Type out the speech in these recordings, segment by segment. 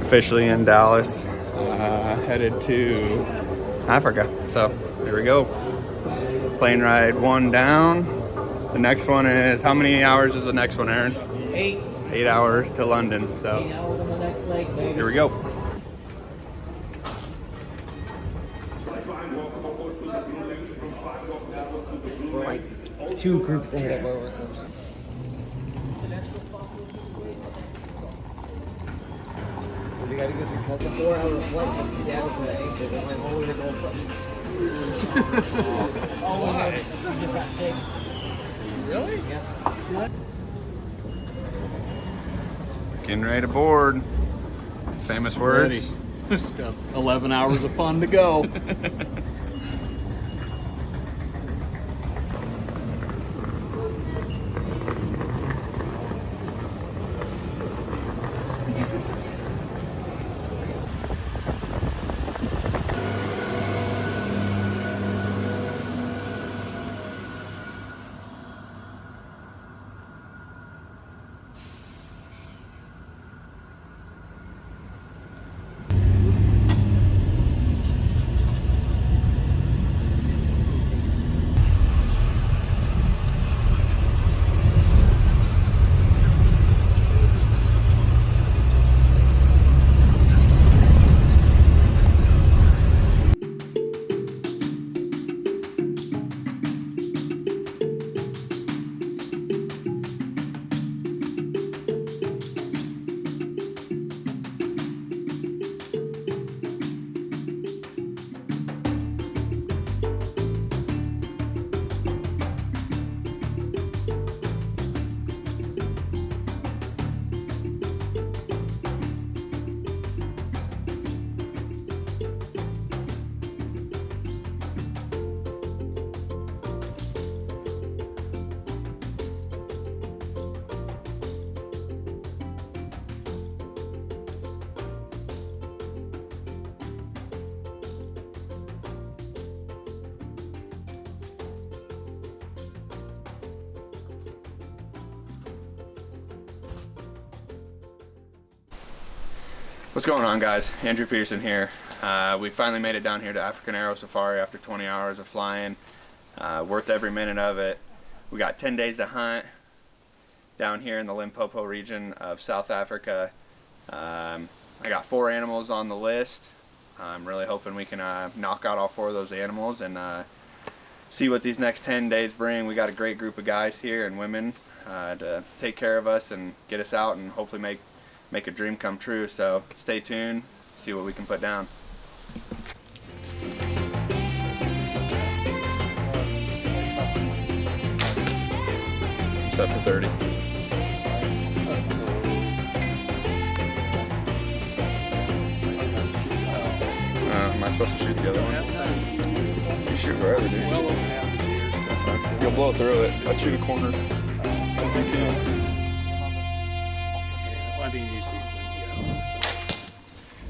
officially in Dallas, headed to Africa. So there we go. Plane ride 1 down. The next one is, how many hours is the next one, Aaron? 8. 8 hours to London. So here we go. We're like 2 groups ahead of where we're supposed to. We gotta go through custom 4-hour flight from Seattle to Anchorage. It went all the way to Gold Coast. Oh, why? We just got sick. Really? Yeah. Getting ready to board. Famous words. Just got 11 hours of fun to go. What's going on, guys? Andrew Peterson here. We finally made it down here to African Arrow Safari after 20 hours of flying. Worth every minute of it. We got 10 days to hunt down here in the Limpopo region of South Africa. I got 4 animals on the list. I'm really hoping we can knock out all 4 of those animals and see what these next 10 days bring. We got a great group of guys here and women to take care of us and get us out and hopefully make a dream come true. So stay tuned, see what we can put down. Set for 30. Am I supposed to shoot the other one? You shoot wherever, dude. That's fine. You'll blow through it. I'll shoot a corner. I didn't use it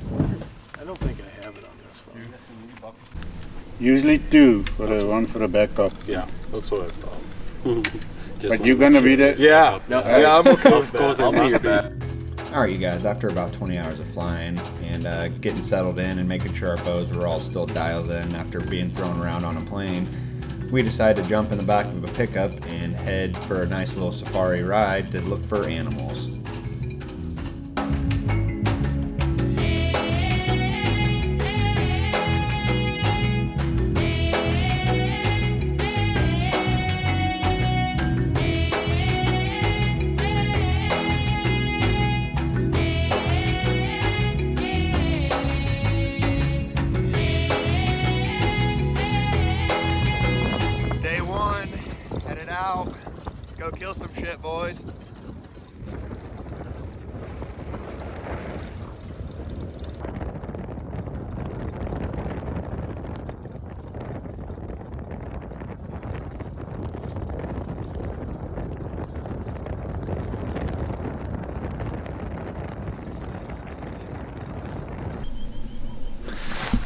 when I don't think I have it on this phone. Usually 2 for one for a backup. Yeah, that's what I thought. But you're gonna be there. Yeah, yeah, I'm okay with that. I'll be your back. Alright, you guys, after about 20 hours of flying and getting settled in and making sure our bows were all still dialed in after being thrown around on a plane, we decided to jump in the back of a pickup and head for a nice little safari ride to look for animals. Day 1, headed out. Let's go kill some shit, boys.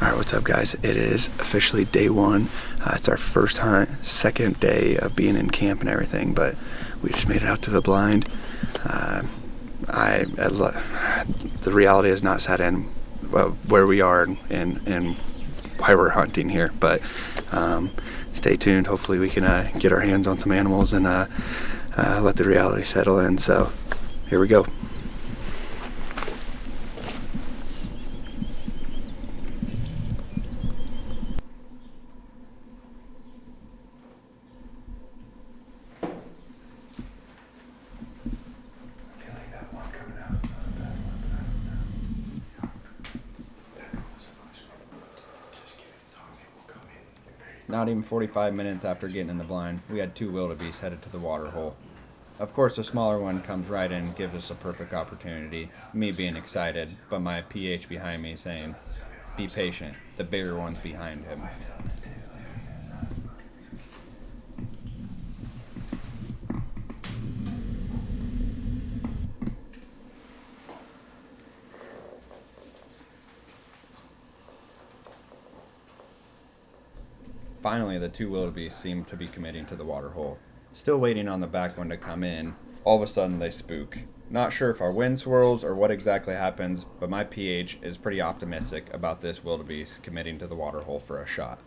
Alright, what's up, guys? It is officially day 1. It's our first hunt, second day of being in camp and everything, but we just made it out to the blind. the reality has not set in where we are and why we're hunting here. But stay tuned. Hopefully we can get our hands on some animals and let the reality settle in. So here we go. Not even 45 minutes after getting in the blind, we had 2 wildebeest headed to the water hole. Of course, the smaller one comes right in and gives us a perfect opportunity, me being excited, but my PH behind me saying, be patient, the bigger one's behind him. Finally, the 2 wildebeest seemed to be committing to the water hole. Still waiting on the back one to come in, all of a sudden they spook. Not sure if our wind swirls or what exactly happens, but my PH is pretty optimistic about this wildebeest committing to the water hole for a shot.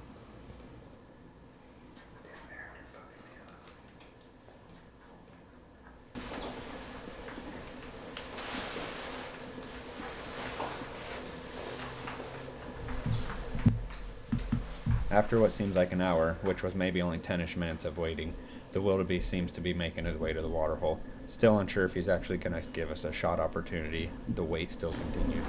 After what seems like an hour, which was maybe only 10-ish minutes of waiting, the wildebeest seems to be making his way to the water hole. Still unsure if he's actually going to give us a shot opportunity. The wait still continued.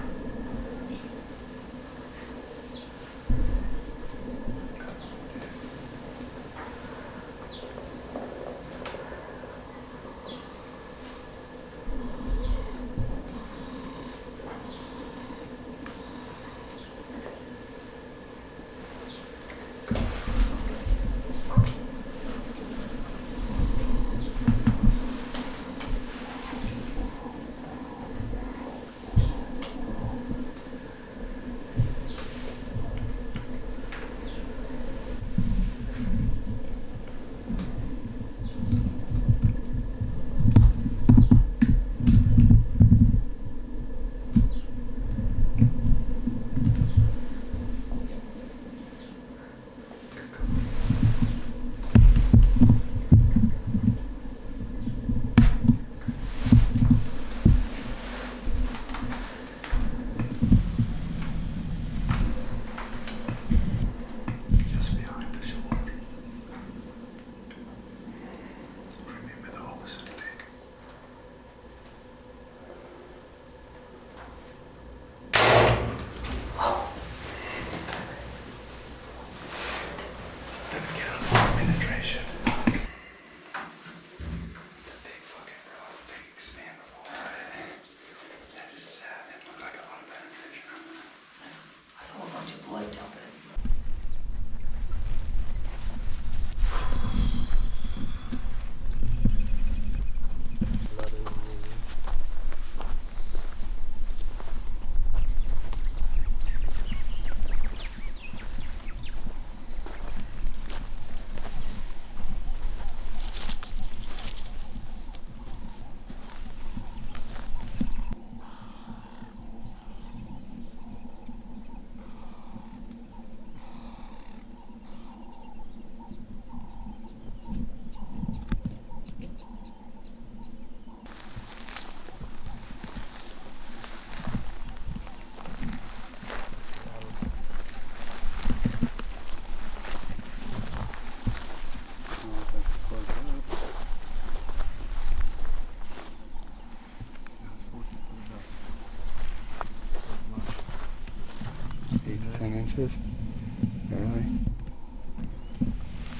Barely.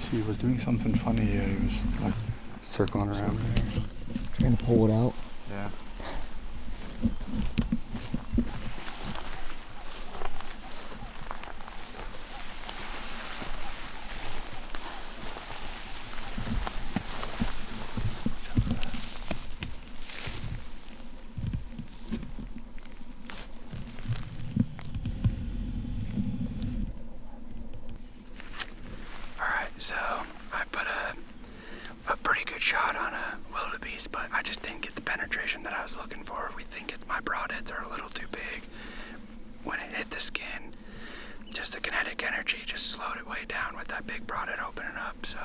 She was doing something funny here. He was like circling around. Trying to pull it out. Yeah. So I put a pretty good shot on a wildebeest, but I just didn't get the penetration that I was looking for. We think it's my broadheads are a little too big. When it hit the skin, just the kinetic energy just slowed it way down with that big broadhead opening up. So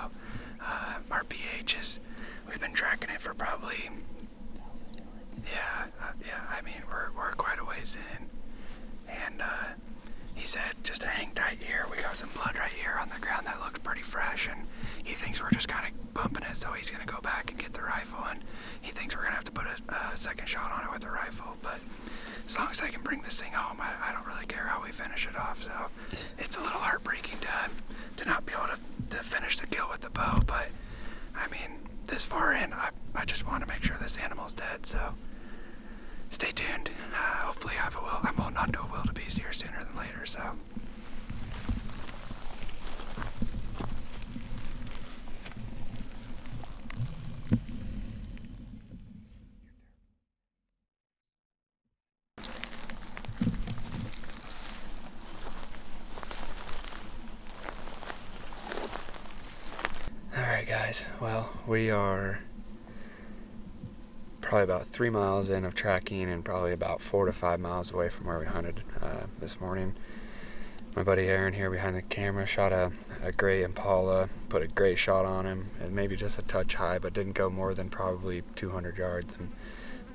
our pH we've been tracking it for probably, I mean, we're quite a ways in. And he said just to hang tight here. We got some blood right here on the ground that looks pretty fresh, and he thinks we're just kind of bumping it, so he's going to go back and get the rifle, and he thinks we're going to have to put a second shot on it with the rifle. But as long as I can bring this thing home, I don't really care how we finish it off. So it's a little heartbreaking to not be able to finish the kill with the bow, but I mean, this far in, I just want to make sure this animal's dead, so stay tuned. Hopefully I'm holding on to a wildebeest here sooner than later, so. Alright guys, well, we are probably about 3 miles in of tracking and probably about 4 to 5 miles away from where we hunted this morning. My buddy Aaron here behind the camera shot a gray impala, put a great shot on him, and maybe just a touch high, but didn't go more than probably 200 yards and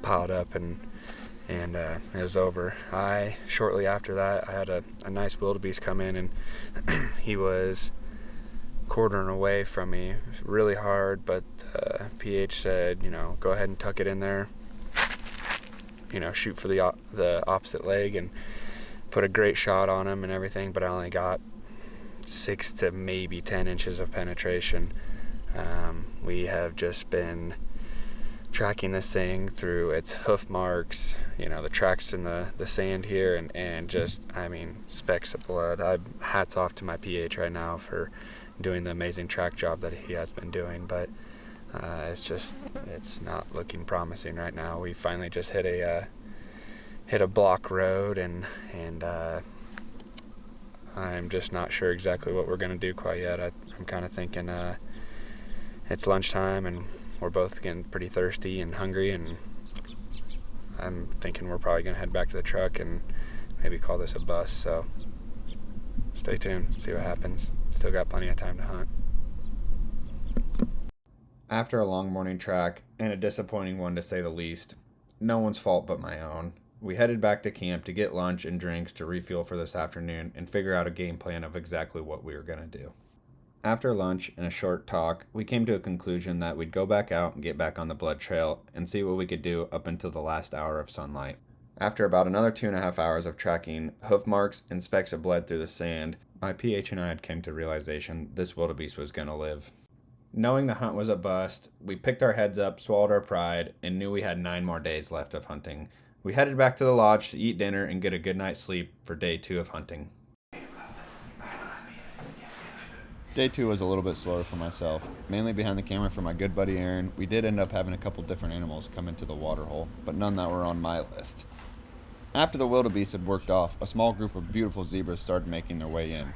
piled up and it was over. Shortly after that, I had a nice wildebeest come in, and he was quartering away from me. It was really hard, but PH said, go ahead and tuck it in there, shoot for the opposite leg, and put a great shot on him and everything, but I only got 6 to maybe 10 inches of penetration. We have just been tracking this thing through its hoof marks, the tracks in the sand here, and just, I mean, specks of blood. Hats off to my PH right now for doing the amazing track job that he has been doing, but it's not looking promising right now. We finally just hit a block road, and I'm just not sure exactly what we're gonna do quite yet. I'm kind of thinking it's lunchtime and we're both getting pretty thirsty and hungry, and I'm thinking we're probably gonna head back to the truck and maybe call this a bust. So stay tuned, see what happens. Still got plenty of time to hunt. After a long morning track, and a disappointing one to say the least, no one's fault but my own, we headed back to camp to get lunch and drinks to refuel for this afternoon and figure out a game plan of exactly what we were going to do. After lunch and a short talk, we came to a conclusion that we'd go back out and get back on the blood trail and see what we could do up until the last hour of sunlight. After about another 2.5 hours of tracking hoof marks and specks of blood through the sand, my PH and I had came to realization this wildebeest was going to live. Knowing the hunt was a bust, we picked our heads up, swallowed our pride, and knew we had 9 more days left of hunting. We headed back to the lodge to eat dinner and get a good night's sleep for day 2 of hunting. Day 2 was a little bit slower for myself, mainly behind the camera for my good buddy Aaron. We did end up having a couple different animals come into the water hole, but none that were on my list. After the wildebeest had worked off, a small group of beautiful zebras started making their way in.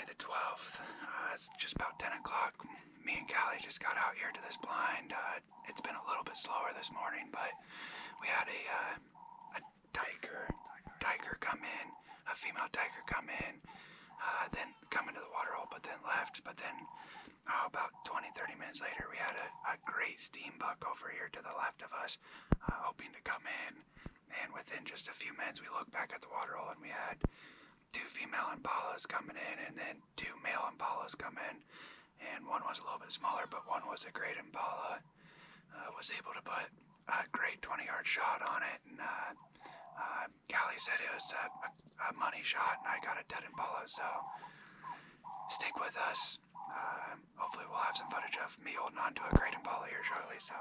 Saturday the 12th. It's just about 10 o'clock. Me and Callie just got out here to this blind. It's been a little bit slower this morning, but we had a diker come in, a female diker come in, then come into the water hole, but then left. But then about 20-30 minutes later, we had a great steam buck over here to the left of us, hoping to come in. And within just a few minutes, we looked back at the water hole and we had 2 female impalas coming in and then 2 male impalas come in. And one was a little bit smaller, but one was a great impala. Was able to put a great 20-yard shot on it. And Callie said it was a money shot and I got a dead impala. So stick with us. Hopefully we'll have some footage of me holding on to a great impala here shortly. So.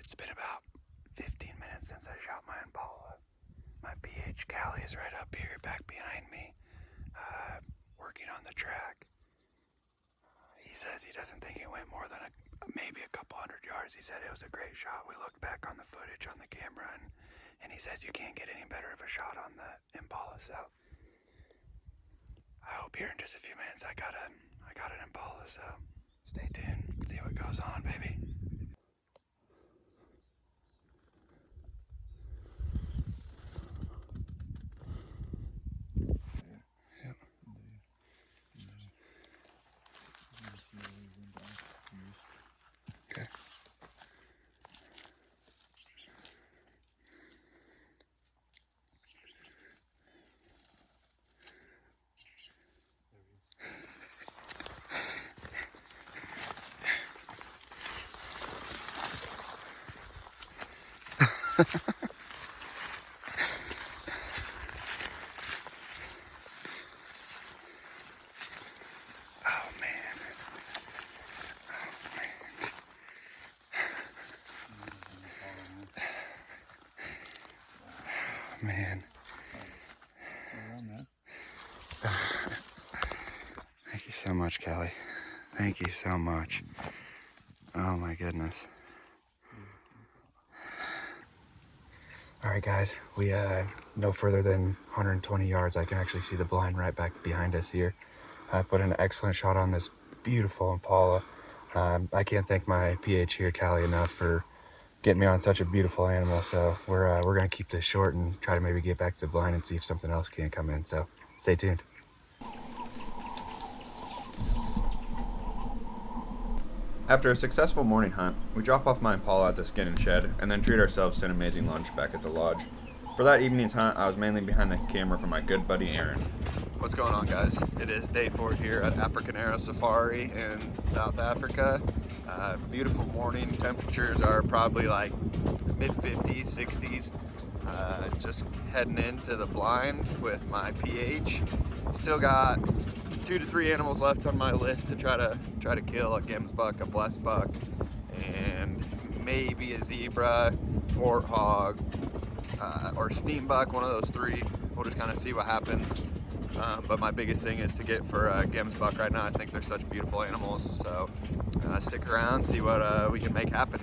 It's been about 15 minutes since I shot my impala. My PH Callie is right up here, back behind me, working on the track. He says he doesn't think it went more than maybe a couple hundred yards. He said it was a great shot. We looked back on the footage on the camera, and he says you can't get any better of a shot on the impala. So I hope here in just a few minutes I got an impala. So stay tuned, see what goes on, baby. Okay. Man. Thank you so much, Callie. Thank you so much. Oh my goodness. Alright guys, we no further than 120 yards. I can actually see the blind right back behind us here. I put an excellent shot on this beautiful impala. I can't thank my PH here, Callie, enough for getting me on such a beautiful animal. So we're gonna keep this short and try to maybe get back to the blind and see if something else can come in. So stay tuned. After a successful morning hunt, we drop off my impala at the skinning shed and then treat ourselves to an amazing lunch back at the lodge. For that evening's hunt, I was mainly behind the camera for my good buddy Aaron. What's going on, guys? It is day 4 here at African Arrow Safari in South Africa. Beautiful morning. Temperatures are probably like mid-50s, 60s. Just heading into the blind with my PH. Still got 2 to 3 animals left on my list to try to kill: a gemsbuck, a blesbok, and maybe a zebra, warthog, or steam buck. One of those 3. We'll just kind of see what happens. But my biggest thing is to get for gemsbuck right now. I think they're such beautiful animals. So stick around, see what we can make happen.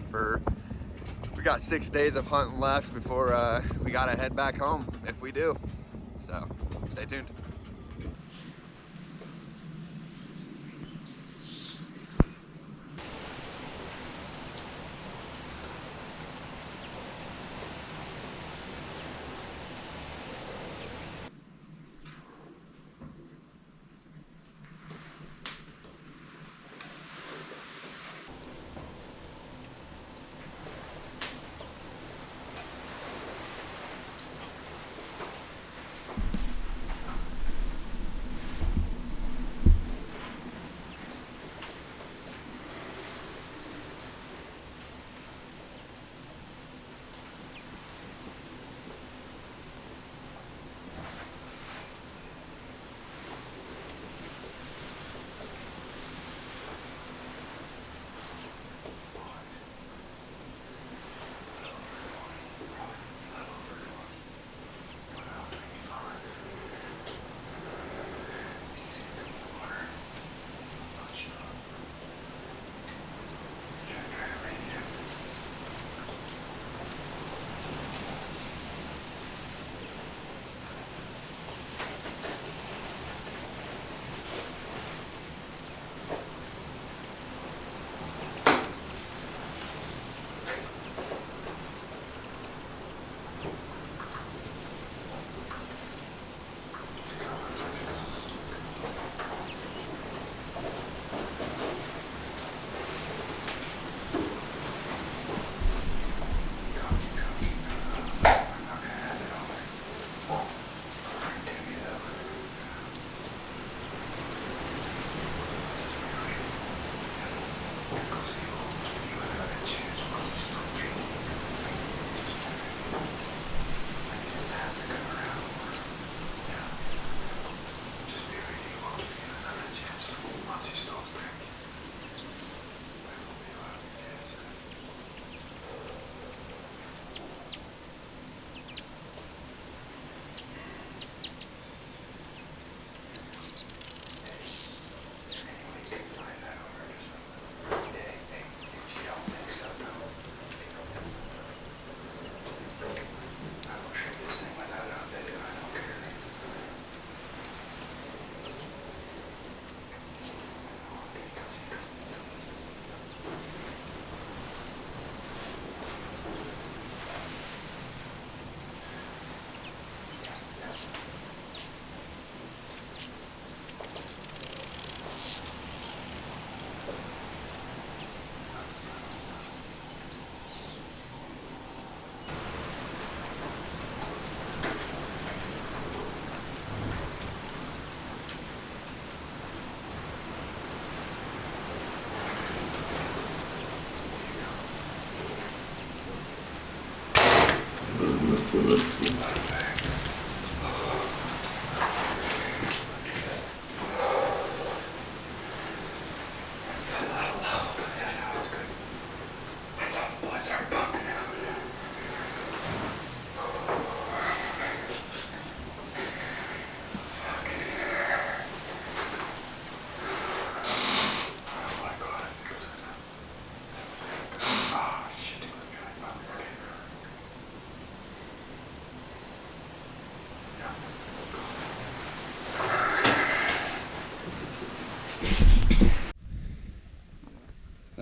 We got 6 days of hunting left before we gotta head back home if we do. So stay tuned.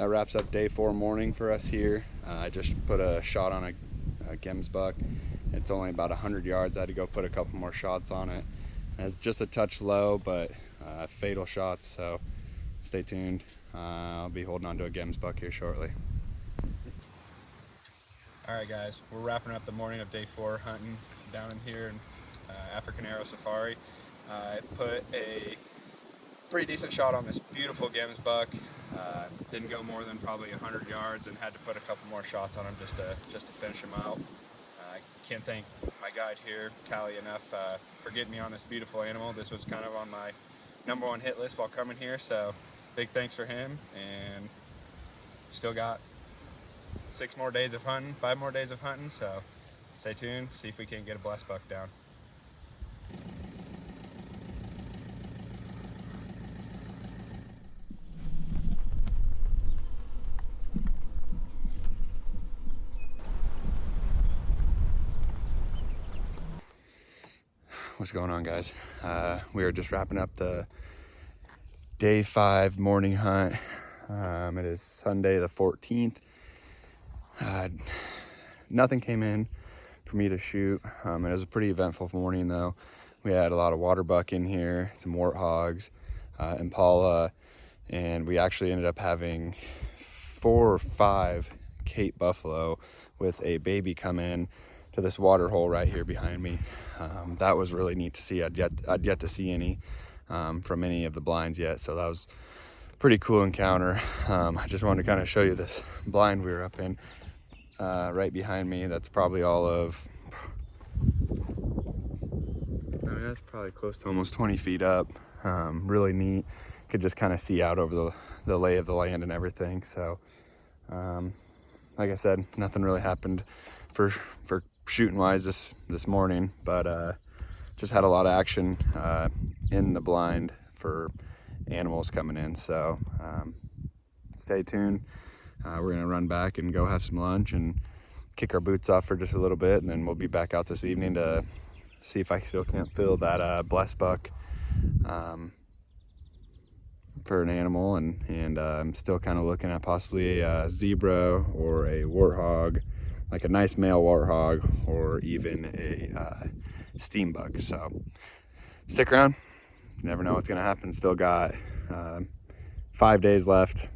that wraps up day 4 morning for us here. I just put a shot on a gemsbuck. It's only about 100 yards. I had to go put a couple more shots on it. It's just a touch low, but fatal shots, so stay tuned. I'll be holding on to a gemsbuck here shortly. Alright guys, we're wrapping up the morning of day 4 hunting down in here in African Arrow Safari. I put a pretty decent shot on this beautiful gemsbuck. Didn't go more than probably 100 yards and had to put a couple more shots on him just to finish him out. I can't thank my guide here, Callie, enough for getting me on this beautiful animal. This was kind of on my #1 hit list while coming here, so big thanks for him. And still got 6 more days of hunting, 5 more days of hunting, so stay tuned, see if we can get a blesbok down. What's going on, guys? We are just wrapping up the day 5 morning hunt. It is Sunday the 14th. Nothing came in for me to shoot. It was a pretty eventful morning though. We had a lot of water buck in here, some warthogs, impala, and we actually ended up having 4 or 5 Cape buffalo with a baby come in to this water hole right here behind me. That was really neat to see. I'd yet to see any from any of the blinds yet, so that was a pretty cool encounter. I just wanted to kind of show you this blind we were up in right behind me. That's probably all of, I mean, that's probably close to almost 20 feet up. Really neat. Could just kind of see out over the lay of the land and everything. So like I said, nothing really happened for shooting wise this morning, but just had a lot of action in the blind for animals coming in. So stay tuned. We're gonna run back and go have some lunch and kick our boots off for just a little bit, and then we'll be back out this evening to see if I still can't fill that blesbok for an animal, and I'm still kind of looking at possibly a zebra or a warthog, like a nice male warthog, or even a steambuck. So stick around, you never know what's gonna happen. Still got 5 days left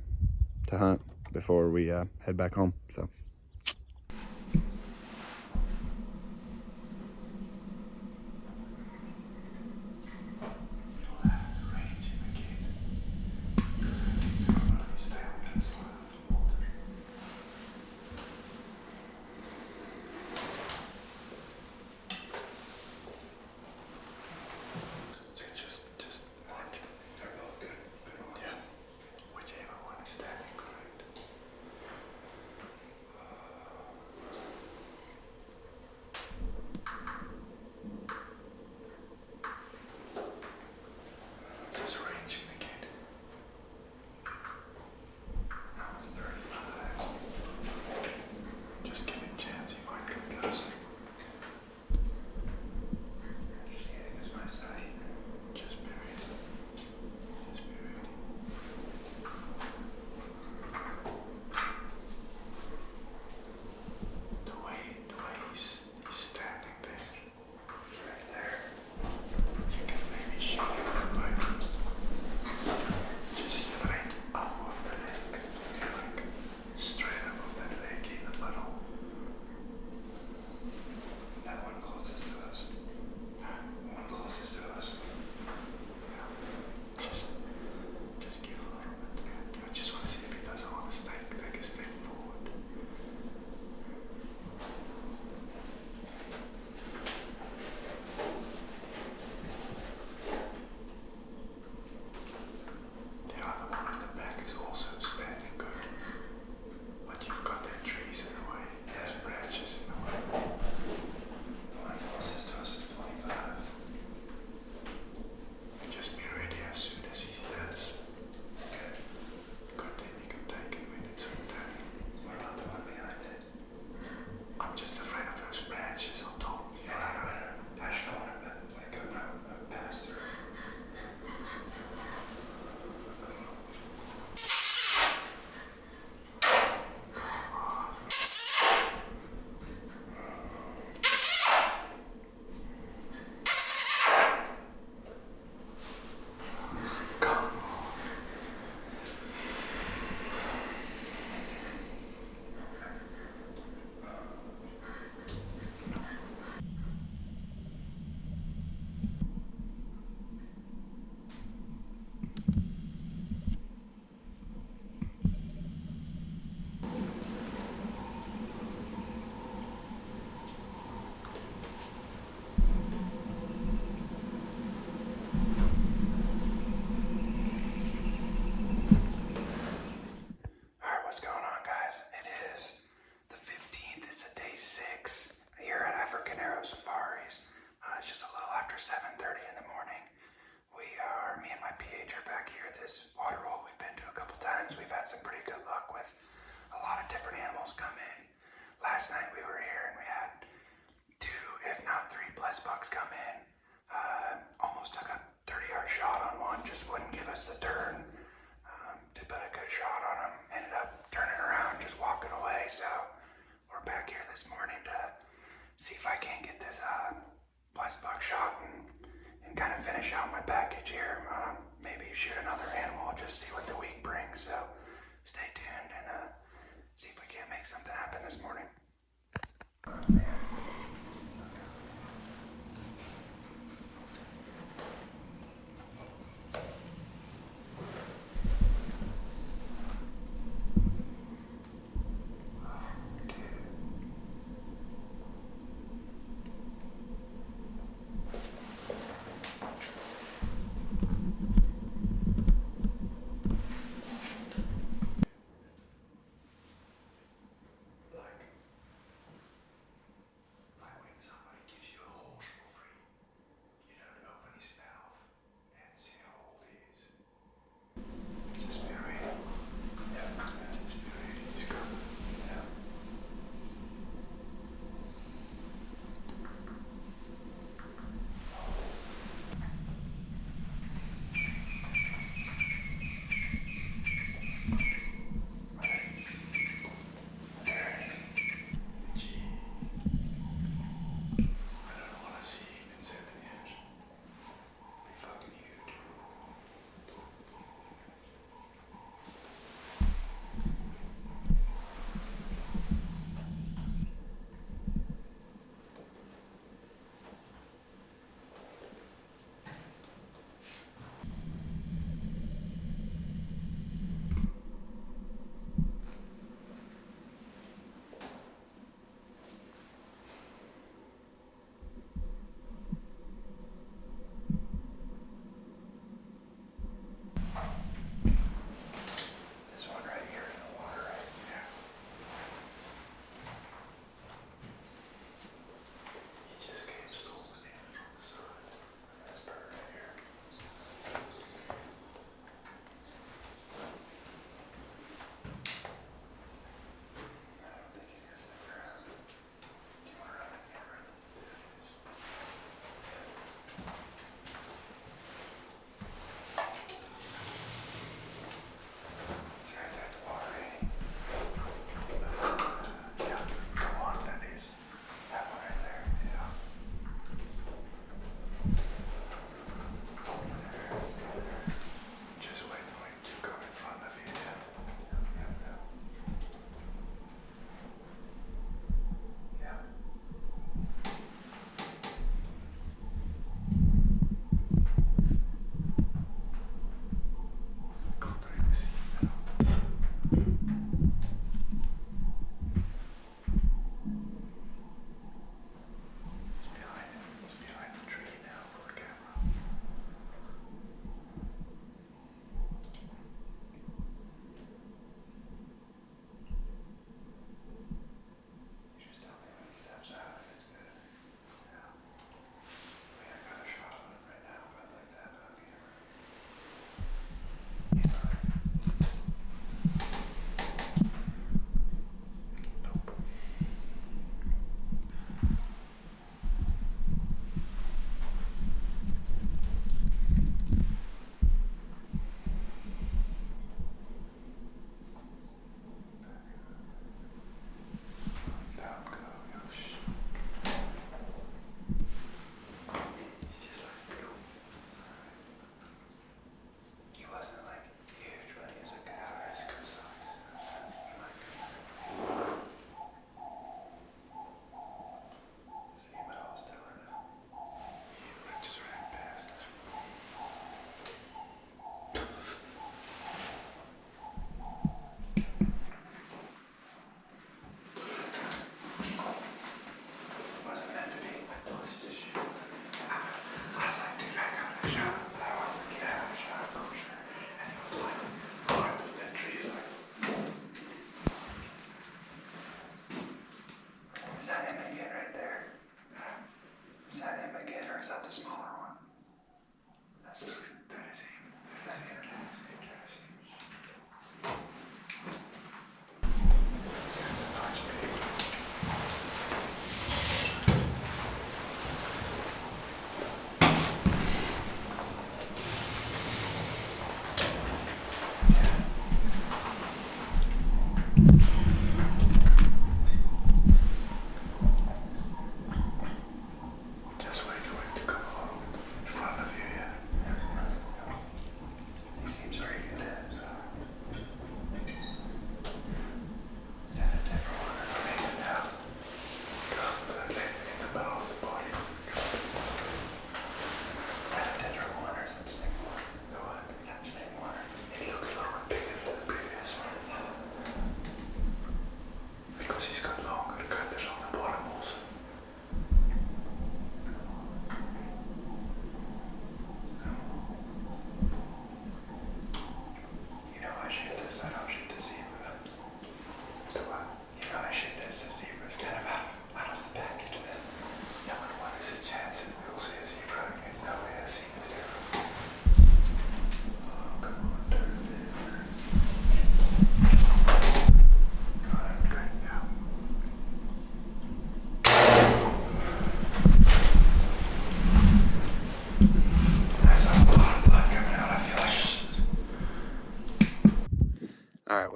to hunt before we head back home. So after 7:30 in the morning. Me and my PH are back here at this water hole we've been to a couple times. We've had some pretty good luck with a lot of different animals come in. Last night we were here and we had 2, if not 3 blesboks come in. Almost took a 30-yard shot on one, just wouldn't give us the turn to put a good shot on him. Ended up turning around, just walking away. So we're back here this morning to see if I can get this blesbok shot and kind of finish out my package here. Maybe shoot another animal, just see what the week brings. So stay tuned and see if we can't make something happen this morning.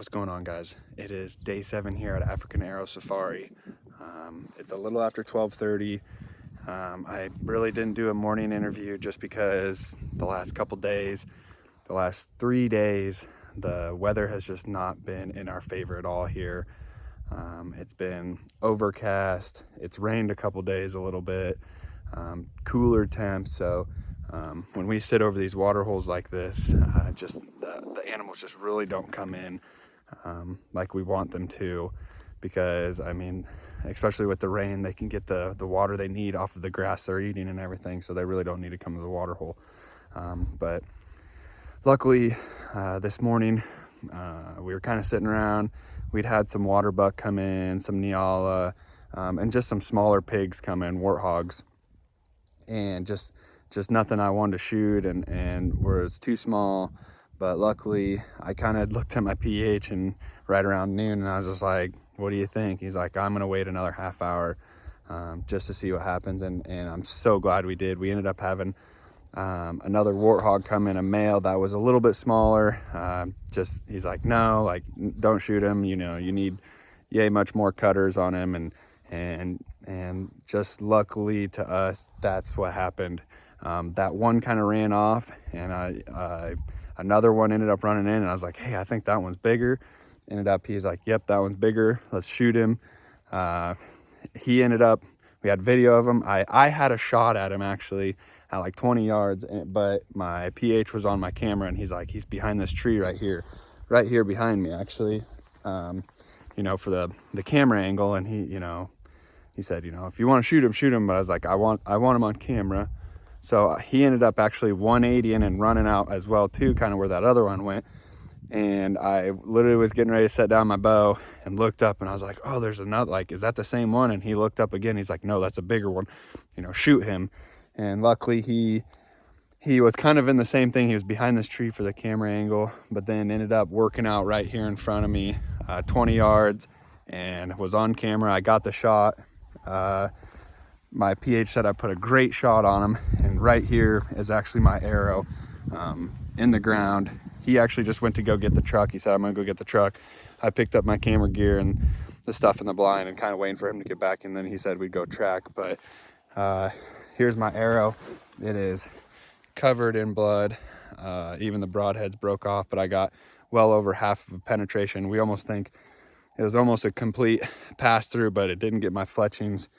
What's going on, guys? It is day 7 here at African Arrow Safari. It's a little after 12:30. I really didn't do a morning interview just because the last couple days, the last 3 days, the weather has just not been in our favor at all here. It's been overcast. It's rained a couple days a little bit. Cooler temps. So when we sit over these water holes like this, just the animals just really don't come in like we want them to, because I mean, especially with the rain, they can get the water they need off of the grass they're eating and everything, so they really don't need to come to the water hole. But luckily this morning we were kind of sitting around. We'd had some waterbuck come in, some Neala, and just some smaller pigs come in, warthogs, and just nothing I wanted to shoot, and where it's too small. But luckily I kind of looked at my pH and right around noon, and I was just like, what do you think? He's like, I'm gonna wait another half hour just to see what happens. And I'm so glad we did. We ended up having another warthog come in, a male that was a little bit smaller. He's like, no, like, don't shoot him, you know, you need much more cutters on him. And just luckily to us, that's what happened. That one kind of ran off, and another one ended up running in, and I was like, hey, I think that one's bigger. He's like, yep, that one's bigger, let's shoot him. We had video of him. I had a shot at him actually at like 20 yards, but my pH was on my camera, and he's like, he's behind this tree right here behind me actually, for the camera angle. And he said, if you want to shoot him, but I was like, I want him on camera. So he ended up actually 180ing and running out as well too, kind of where that other one went. And I literally was getting ready to set down my bow and looked up, and I was like, oh, there's another, like, is that the same one? And he looked up again. He's like, no, that's a bigger one, shoot him. And luckily he was kind of in the same thing. He was behind this tree for the camera angle, but then ended up working out right here in front of me, 20 yards, and was on camera. I got the shot. My PH said I put a great shot on him, and right here is actually my arrow in the ground. He actually just went to go get the truck. He said, I'm gonna go get the truck. I picked up my camera gear and the stuff in the blind and kind of waiting for him to get back, and then he said we'd go track. But here's my arrow. It is covered in blood. Even the broadheads broke off, but I got well over half of a penetration. We almost think it was almost a complete pass through, but it didn't get my fletchings.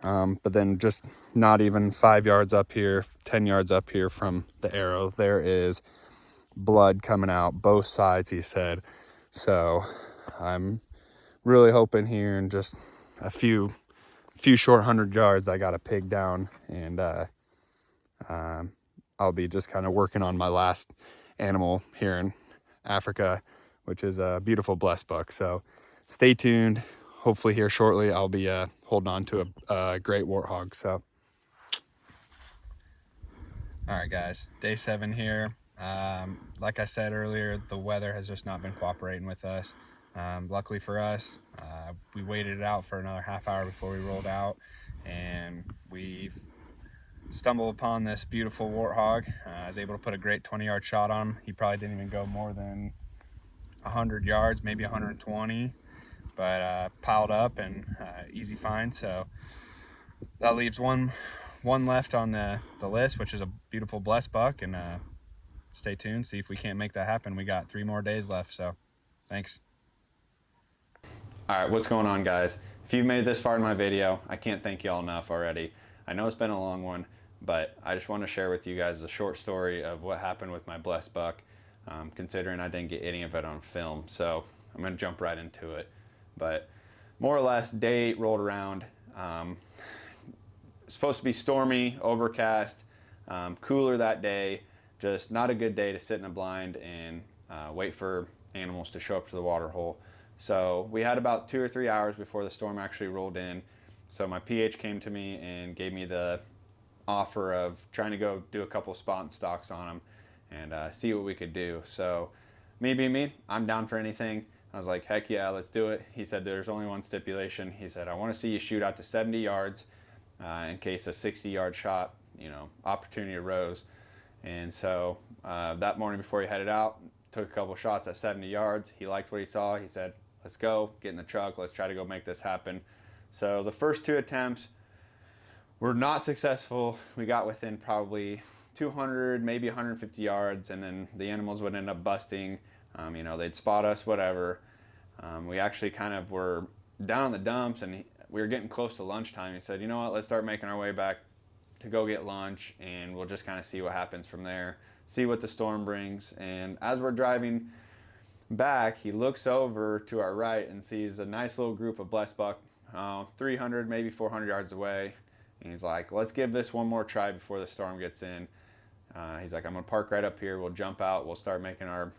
But then just not even 5 yards up here, 10 yards up here from the arrow, there is blood coming out both sides, he said. So I'm really hoping here in just a few short 100 yards I got a pig down, and I'll be just kind of working on my last animal here in Africa, which is a beautiful blesbok. So stay tuned. Hopefully here shortly I'll be holding on to a great warthog. So all right, guys, day 7 here. Like I said earlier, the weather has just not been cooperating with us. Luckily for us, we waited it out for another half hour before we rolled out, and we've stumbled upon this beautiful warthog. I was able to put a great 20-yard shot on him. He probably didn't even go more than 100 yards, maybe 120, but piled up and easy find. So that leaves one left on the list, which is a beautiful blesbok, and stay tuned, see if we can't make that happen. We got 3 more days left, so thanks. All right, what's going on, guys? If you've made this far in my video, I can't thank y'all enough already. I know it's been a long one, but I just want to share with you guys a short story of what happened with my blesbok, considering I didn't get any of it on film. So I'm going to jump right into it. But more or less, day 8 rolled around. Supposed to be stormy, overcast, cooler that day. Just not a good day to sit in a blind and wait for animals to show up to the water hole. So we had about 2 or 3 hours before the storm actually rolled in. So my PH came to me and gave me the offer of trying to go do a couple spot and stalks on them and see what we could do. So me being me, I'm down for anything. I was like, heck yeah, let's do it. He said there's only one stipulation. He said, I want to see you shoot out to 70 yards in case a 60-yard shot, opportunity arose. And so that morning before he headed out, took a couple shots at 70 yards. He liked what he saw. He said, let's go, get in the truck, let's try to go make this happen. So the first 2 attempts were not successful. We got within probably 200, maybe 150 yards, and then the animals would end up busting. You know, they'd spot us, whatever. We actually kind of were down in the dumps, and we were getting close to lunchtime. He said, you know what, let's start making our way back to go get lunch, and we'll just kind of see what happens from there, see what the storm brings. And as we're driving back, he looks over to our right and sees a nice little group of blesbok, 300, maybe 400 yards away. And he's like, let's give this one more try before the storm gets in. He's like, I'm gonna park right up here, we'll jump out, we'll start making our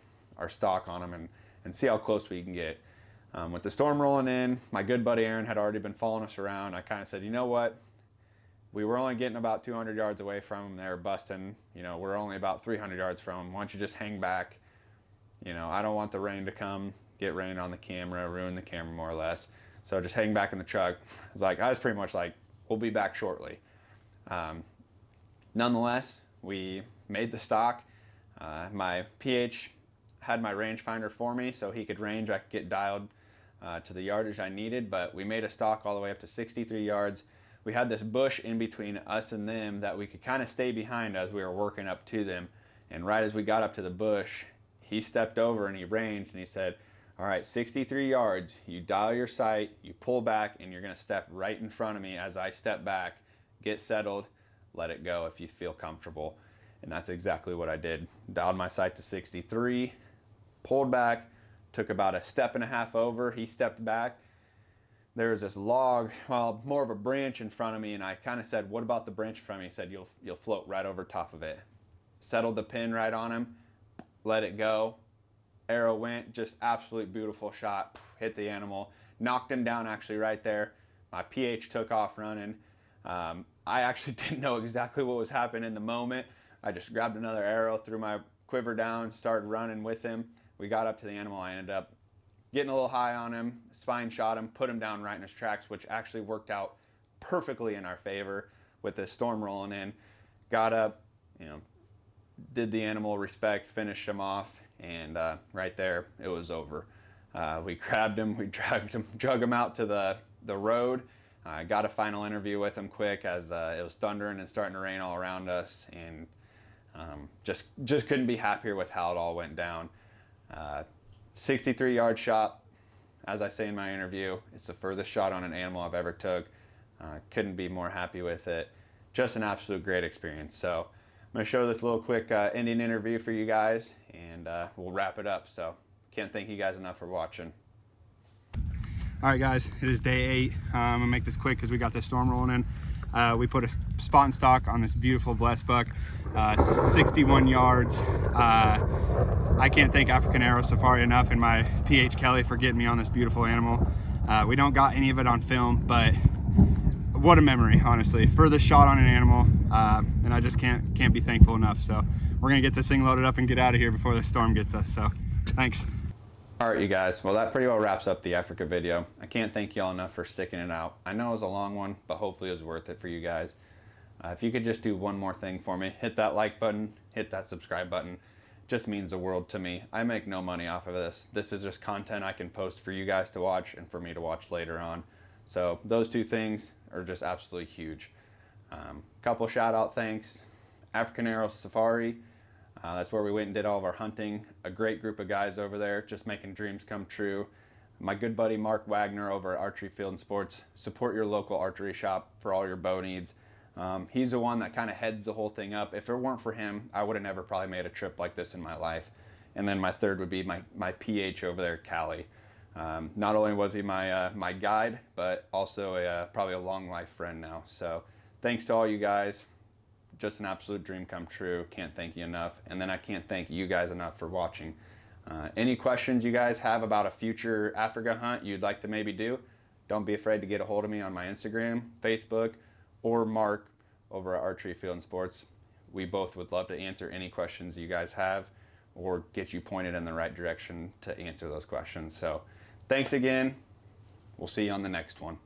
stalk on them and see how close we can get. With the storm rolling in, my good buddy Aaron had already been following us around. I kind of said, you know what, we were only getting about 200 yards away from them. They were busting, you know, we're only about 300 yards from them. Why don't you just hang back? You know, I don't want the rain to come, get rain on the camera, ruin the camera more or less. So just hang back in the truck. I was pretty much like, we'll be back shortly. Nonetheless, we made the stalk. My PH had my rangefinder for me so he could range. I could get dialed to the yardage I needed, but we made a stalk all the way up to 63 yards. We had this bush in between us and them that we could kind of stay behind as we were working up to them. And right as we got up to the bush, he stepped over and he ranged and he said, all right, 63 yards, you dial your sight, you pull back, and you're gonna step right in front of me as I step back, get settled, let it go if you feel comfortable. And that's exactly what I did. Dialed my sight to 63, pulled back, took about a step and a half over, he stepped back. There was this log, well, more of a branch in front of me, and I kind of said, what about the branch in front of me? He said, you'll float right over top of it. Settled the pin right on him, let it go. Arrow went, just absolute beautiful shot, hit the animal, knocked him down actually right there. My PH took off running. I actually didn't know exactly what was happening in the moment. I just grabbed another arrow, threw my quiver down, started running with him. We got up to the animal. I ended up getting a little high on him, spine shot him, put him down right in his tracks, which actually worked out perfectly in our favor with the storm rolling in. Got up, you know, did the animal respect, finished him off, and right there it was over. We grabbed him, we dragged him, drug him out to the road. I got a final interview with him quick as it was thundering and starting to rain all around us, and just couldn't be happier with how it all went down. 63-yard shot, as I say in my interview, it's the furthest shot on an animal I've ever took. Couldn't be more happy with it. Just an absolute great experience. So I'm going to show this little quick ending interview for you guys, and we'll wrap it up. So can't thank you guys enough for watching. All right, guys, it is day 8. I'm gonna make this quick because we got this storm rolling in. We put a spot and stalk on this beautiful blesbok, 61 yards. I can't thank African Arrow Safari enough and my PH Kelly for getting me on this beautiful animal. We don't got any of it on film, but what a memory, honestly. Furthest shot on an animal, and I just can't be thankful enough. So we're gonna get this thing loaded up and get out of here before the storm gets us. So thanks. All right, you guys, well, that pretty well wraps up the Africa video. I can't thank y'all enough for sticking it out. I know it was a long one, but hopefully it was worth it for you guys. If you could just do one more thing for me, hit that like button, hit that subscribe button. It just means the world to me. I make no money off of this. This is just content I can post for you guys to watch and for me to watch later on. So those two things are just absolutely huge. Couple shout out thanks. African Arrow Safari. That's where we went and did all of our hunting. A great group of guys over there, just making dreams come true. My good buddy Mark Wagner over at Archery Field and Sports. Support your local archery shop for all your bow needs. He's the one that kind of heads the whole thing up. If it weren't for him, I would have never probably made a trip like this in my life. And then my third would be my PH over there, Callie. Not only was he my guide, but also probably a long life friend now. So thanks to all you guys. Just an absolute dream come true. Can't thank you enough. And then I can't thank you guys enough for watching. Any questions you guys have about a future Africa hunt you'd like to maybe do, don't be afraid to get a hold of me on my Instagram, Facebook, or Mark over at Archery Field and Sports. We both would love to answer any questions you guys have or get you pointed in the right direction to answer those questions. So thanks again. We'll see you on the next one.